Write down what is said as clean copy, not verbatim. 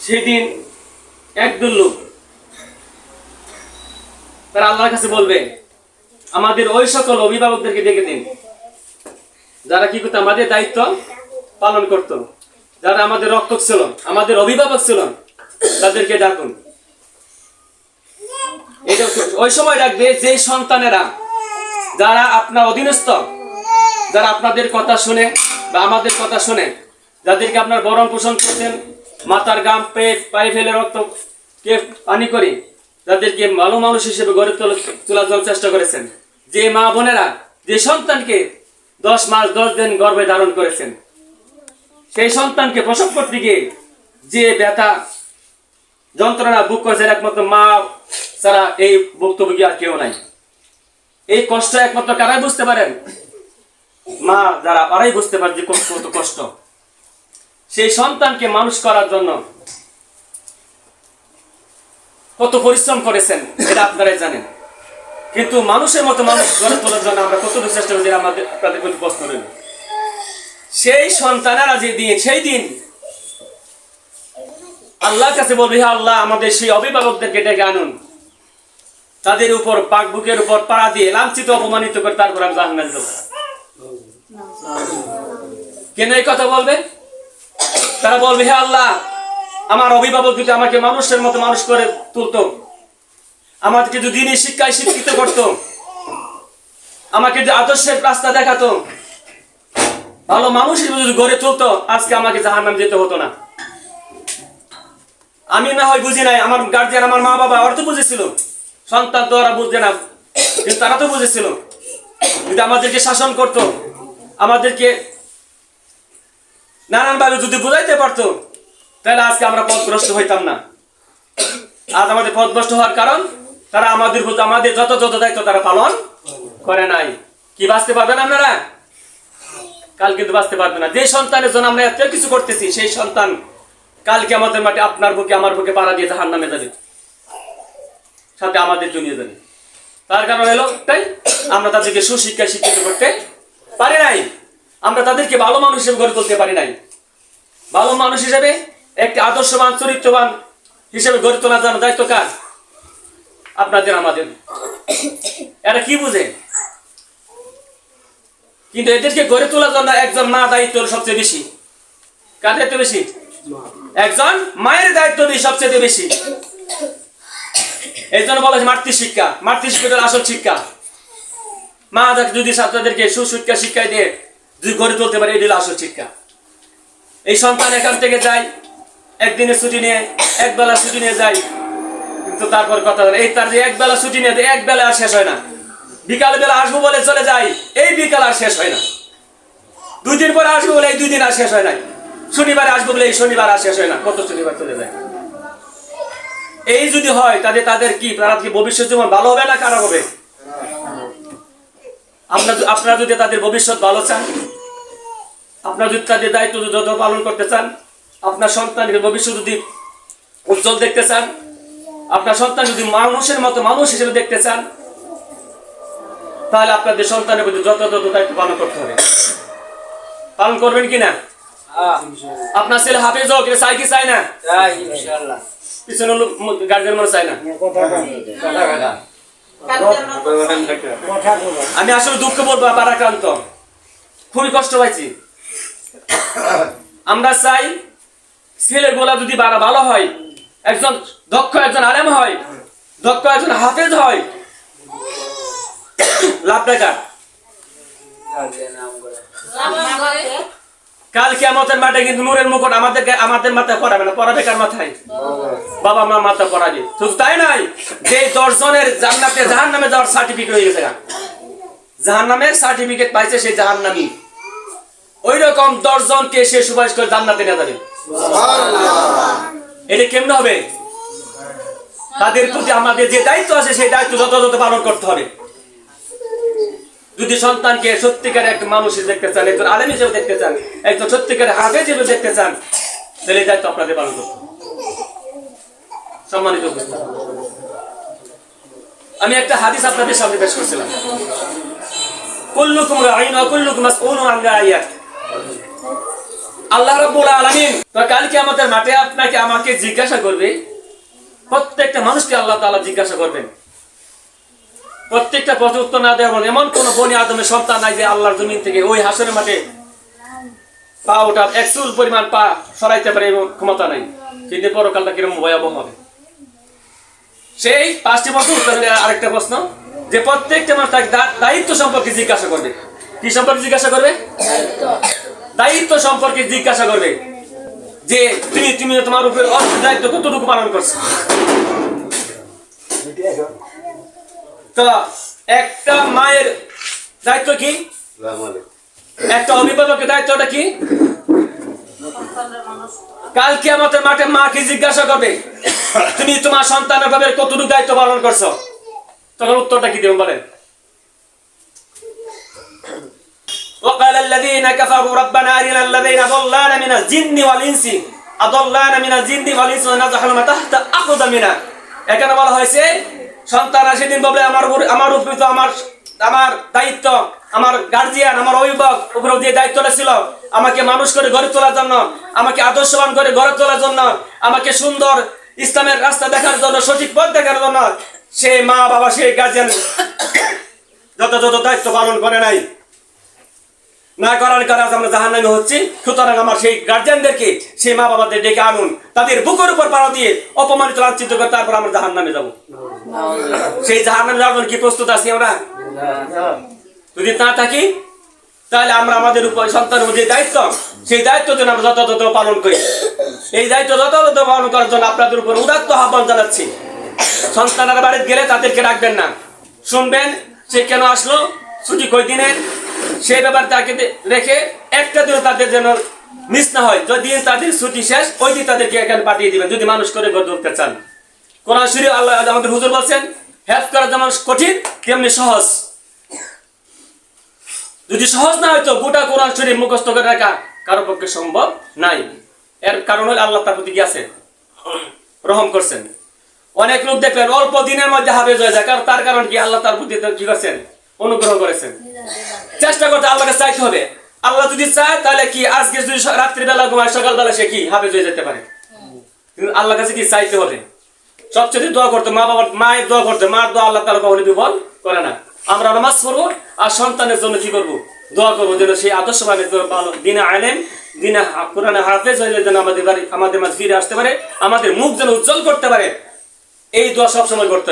সেদিন একদল লোক তারা আল্লাহর কাছে বলবে, আমাদের ওই সকল অভিভাবকদেরকে ডেকে দিন যারা কি করতো, আমাদের দায়িত্ব পালন করত, যারা আমাদের রক্ষক ছিল, আমাদের অভিভাবক ছিল, তাদেরকে ডাকুন। এটা ওই সময় ডাকবে যে সন্তানেরা যারা আপনার অধীনস্থ, যারা আপনাদের কথা শুনে বা আমাদের কথা শুনে, যাদেরকে আপনার বরণ পোষণ করছেন, মাথার গাম পায়ে ফেলে রক্ত কে পানি করে যাদেরকে ভালো মানুষ হিসেবে গড়ে তোলার জন্য চেষ্টা করেছেন, যে মা বোনেরা যে সন্তানকে 10 মাস 10 দিন গর্ভে ধারণ করেছেন, সেই সন্তানকে প্রসব করতে গিয়ে যে ব্যথা যন্ত্রণা বুক করেছেন, একমাত্র মা ছাড়া এই ভুক্তভোগী আর কেউ নাই। এই কষ্ট একমাত্র কারাই বুঝতে পারেন? মা যারা, তারাই বুঝতে পারে যে কত কষ্ট। সেই সন্তানকে মানুষ করার জন্য কত পরিশ্রম করেছেন এটা আপনারাই জানেন। কিন্তু মানুষের মতো মানুষ গড়ে তোলার জন্য আমরা কত চেষ্টা করি, আমাদের আপনাদের প্রতি প্রশ্ন রইল। সেই সন্তানেরা যে দিন, সেই দিন আল্লাহর কাছে বলবে, হে আল্লাহ, আমাদের সেই অভিভাবকদেরকে ডেকে আনুন, তাদের উপর পাক বুকের উপর পাড়া দিয়ে লাঞ্ছিত অপমানিত করে তারপর আমি জাহান্নামে যাব। কেন এই কথা বলবে? তারা বলবে, হে আল্লাহ, আমার অভিভাবক যদি আমাকে মানুষের মতো মানুষ করে তুলতো, আমাদেরকে যদি দিনের শিক্ষায় শিক্ষিত করতো, আমাকে যদি আদর্শের রাস্তা দেখাতো, ভালো মানুষ হিসেবে যদি গড়ে তুলতো, আজকে আমাকে জাহান্নামে যেতে হতো না। আমি না হয় বুঝি নাই, আমার গার্জিয়ান, আমার মা বাবা ওরা তো বুঝেছিল, সন্তান তো ওরা বুঝছে না, কিন্তু তারা তো বুঝেছিল। যদি আমাদেরকে শাসন করতো, আমাদেরকে নানানভাবে যদি বুঝাইতে পারতো, তাহলে আজকে আমরা পথভ্রষ্ট হইতাম না। আজ আমাদের পথভ্রষ্ট হওয়ার কারণ তারা আমাদের যত দায়িত্ব তারা পালন করে নাই। কি বাঁচতে পারবেন আপনারা? কাল কিন্তু বাঁচতে পারবে না। যে সন্তানের জন্য আমরা এত কিছু করতেছি, সেই সন্তান কালকে আমাদের মাঠে আপনার বুকে আমার বুকে পাড়া দিয়ে জাহান্নামে যাবে, সাথে আমাদের জমিয়ে যাবে। তার কারণ হলো তাই আমরা তাদেরকে সুশিক্ষায় শিক্ষিত করতে পারি নাই, আমরা তাদেরকে ভালো মানুষ হিসেবে গড়ে তুলতে পারি নাই। ভালো মানুষ হিসেবে, একটি আদর্শবান চরিত্রবান হিসেবে গড়ে তোলার জন্য দায়িত্ব কার? আপনাদের, আমাদের। এরা কি বুঝে? কিন্তু এদেরকে গড়ে তোলার জন্য একজন মা দায়িত্ব সবচেয়ে বেশি। কার দায়িত্ব বেশি? একজন মায়ের দায়িত্ব সবচেয়ে বেশি। এই জন্য বলা হয় মাতৃশিক্ষা। মাতৃশিক্ষার আসল শিক্ষা। মা যদি ছাত্রদেরকে শিক্ষা দিয়ে যদি গড়ে তুলতে পারে, এটি হলো আসল শিক্ষা। এই সন্তান এখান থেকে যায়, একদিনের ছুটি নিয়ে, একবেলা ছুটি নিয়ে যায়, কিন্তু তারপর কথা হলো এই তার যে একবেলা ছুটি নিয়ে, একবেলা আর শেষ হয় না। বিকাল বেলা আসবো বলে চলে যায়, এই বিকাল আর শেষ হয় না। 2 দিন পরে আসবো বলে এই 2 দিন আর শেষ হয় না। শনিবারে আসবো বলে এই শনিবার আর শেষ হয় না, কত শনিবার চলে যায়। এই যদি হয় তাদের কি, তারা কি ভবিষ্যৎ জীবন ভালো হবে না খারাপ হবে? আপনারা যদি তাদের ভবিষ্যৎ ভালো চান, আপনারা যদি তাদের দায়িত্ব যত পালন করতে চান, আপনার সন্তানকে ভবিষ্যৎ যদি উজ্জ্বল দেখতে চান, আপনার সন্তান যদি মানুষের মতো মানুষ হিসেবে দেখতে চান, তাহলে আপনাদের সন্তানের প্রতি যথাযথ দায়িত্ব পালন করতে হবে। পালন করবেন কিনা? আপনার ছেলে হাফেজ হোক, চাই কি চাই না? পিছনে গার্জেন মনে চাই না। আমি আসলে দুঃখ বলবো, পারাক্রান্ত, খুবই কষ্ট পাইছি। আমরা চাই ছেলেগুলা যদি ভালো হয়, একজন দক্ষ একজন আলেম হয়, দক্ষ একজন হাফেজ হয়, লাভ দেখার কাল কিয়ামতের মাঠে কিন্তু নূরের মুকুট আমাদের মাথায় পড়াবে না, পড়াবে কার মাথায়? বাবা মা মাথা পড়াবে। শুধু তাই নয়, যে 10 জনের জান্নাতে জাহান্নামে যাওয়ার সার্টিফিকেট হয়ে গেছে, জাহান্নামের সার্টিফিকেট পাইছে সেই জাহান্নামী, ওই রকম 10 জনকে সে সুপারিশ করে জান্নাতে নিয়ে যাবে। এটা কেমনে হবে? তাদের প্রতি আমাদের যে দায়িত্ব আছে, সেই দায়িত্ব যথাযথ পালন করতে হবে। যদি সন্তানকে সত্যিকারের একটা মানুষ হিসেবে দেখতে চান, একজন আলেম হিসেবে দেখতে চান, একজন সত্যিকারের হাফেজ হিসেবে দেখতে চান, তাহলে এই দায়িত্ব আপনাদের পালন করতে হবে। সম্মানিত উপস্থিতি, আমি একটা হাদিস আপনাদের সামনে পেশ করছিলাম, কুল্লুকুম রাঈন ওয়া কুল্লুকুম মাসউলুন আন রাইয়াতিহি। আল্লাহ রাব্বুল আলামিন তো কালকে আমাদের মাঠে আপনাকে আমাকে জিজ্ঞাসা করবে, প্রত্যেকটা মানুষকে আল্লাহ তাআলা জিজ্ঞাসা করবেন। প্রত্যেকটা প্রশ্নের উত্তর না দেওয়া এমন কোন বনি আদমের সন্তান নাই যে আল্লাহর জমিন থেকে ওই হাসরের মাঠে পা ওঠার একচুল পরিমাণ পা সরাইতে পারে এবং ক্ষমতা নাই। কিন্তু পরকালটা কিরকম ভয়াবহ হবে। সেই 5টি প্রশ্ন উত্তর হলে আরেকটা প্রশ্ন যে প্রত্যেকটা মানুষ তার দায়িত্ব সম্পর্কে জিজ্ঞাসা করবে। কি সম্পর্কে জিজ্ঞাসা করবে? দায়িত্ব সম্পর্কে জিজ্ঞাসা করবে যে তুমি তোমার উপরে দায়িত্ব কতটুকু পালন করছো। তো একটা মায়ের দায়িত্ব কি? একটা অভিভাবকের দায়িত্বটা কি? কালকে আমাদের মাঠে মাকে জিজ্ঞাসা করবে তুমি তোমার সন্তানের ভাবে কতটুকু দায়িত্ব পালন করছো। তখন উত্তরটা কি দেবেন বলেন? وقال الذين كفروا ربنا أرنا الذين أضلانا من الجن والإنس أضلانا من الجن والإنس ونجعلهما تحت أقدامنا। এখানে বলা হয়েছে সন্তান সেদিন বলবে আমার উপরে তো আমার দায়িত্ব, আমার গার্জিয়ান, আমার অভিভাবক উপরে যে দায়িত্বটা ছিল আমাকে মানুষ করে গড়ে তোলার জন্য, আমাকে আদর্শবান করে গড়ে তোলার জন্য, আমাকে সুন্দর ইসলামের রাস্তা দেখার জন্য, সঠিক পথ দেখার জন্য সেই মা বাবা সেই গার্জিয়ান যথাযথ দায়িত্ব পালন করে নাই, না করার কারণে আমরা জাহান্নামে হচ্ছি। সুতরাং আমার সেই গার্জিয়ানদেরকে সেই মা বাবাদের ডেকে আনুন, তাদের বুকের উপর পাড়া দিয়ে অপমানিত লাঞ্ছিত করে তারপর আমরা জাহান্নামে যাবো। সেই জাহান্নামে যাওয়ার জন্য কি প্রস্তুত আছি আমরা? যদি না থাকি তাহলে আমরা আমাদের উপর সন্তানের যে দায়িত্ব সেই দায়িত্ব যেন আমরা যথাযথ পালন করি। এই দায়িত্ব যথাযথ পালন করার জন্য আপনাদের উপর উদাত্ত আহ্বান জানাচ্ছি। সন্তানের বাড়িতে গেলে তাদেরকে রাখবেন না, শুনবেন সে কেন আসলো, ছুটি কই দিনের, সেই ব্যাপারে তাকে রেখে একটা দিন তাদের যেন মিস না হয়। যদি তাদের ছুটি শেষ ওই দিন তাদেরকে এখানে পাঠিয়ে দিবেন যদি মানুষ করে গড়ে তুলতে চান। কোরআন শরীফ আল্লাহ আমাদের হুজুর বলছেন হেল্প করা যেমন কঠিন তেমনি সহজ। যদি সহজ না হয়তো গোটা কোরআন শরীফ মুখস্থ করে রাখা কারো পক্ষে সম্ভব নাই। এর কারণ হল আল্লাহ তার প্রতি কি আছে? রহম করছেন। অনেক লোক দেখলেন অল্প দিনের মধ্যে হাফেজ হয়ে যায়, কারণ তার কারণ কি? আল্লাহ তার প্রতি কি করছেন? অনুগ্রহ করেছেন। চেষ্টা করতে আল্লাহকে চাইতে হবে। আল্লাহ যদি চায় তাহলে কি আজকে যদি রাত্রিবেলা ঘুমায় সকালবেলা সে কি হাফেজ হয়ে যেতে পারে। কিন্তু আল্লাহর কাছে কি চাইতে হবে, সবচেয়ে দোয়া করতে, মা বাবার মায়ের দোয়া করতে। মার দোয়া আল্লাহ তাআলা কখনো বিফল করে না। আমরা নামাজ পড়বো আর সন্তানের জন্য কি করবো? দোয়া করবো যেন সেই আদর্শভাবে দিনে আলেম দিনে কোরআনে হাফেজ হয়ে যেন আমাদের মাঝে ফিরে আসতে পারে, আমাদের মুখ যেন উজ্জ্বল করতে পারে। এই দোয়া সবসময় করতে হবে।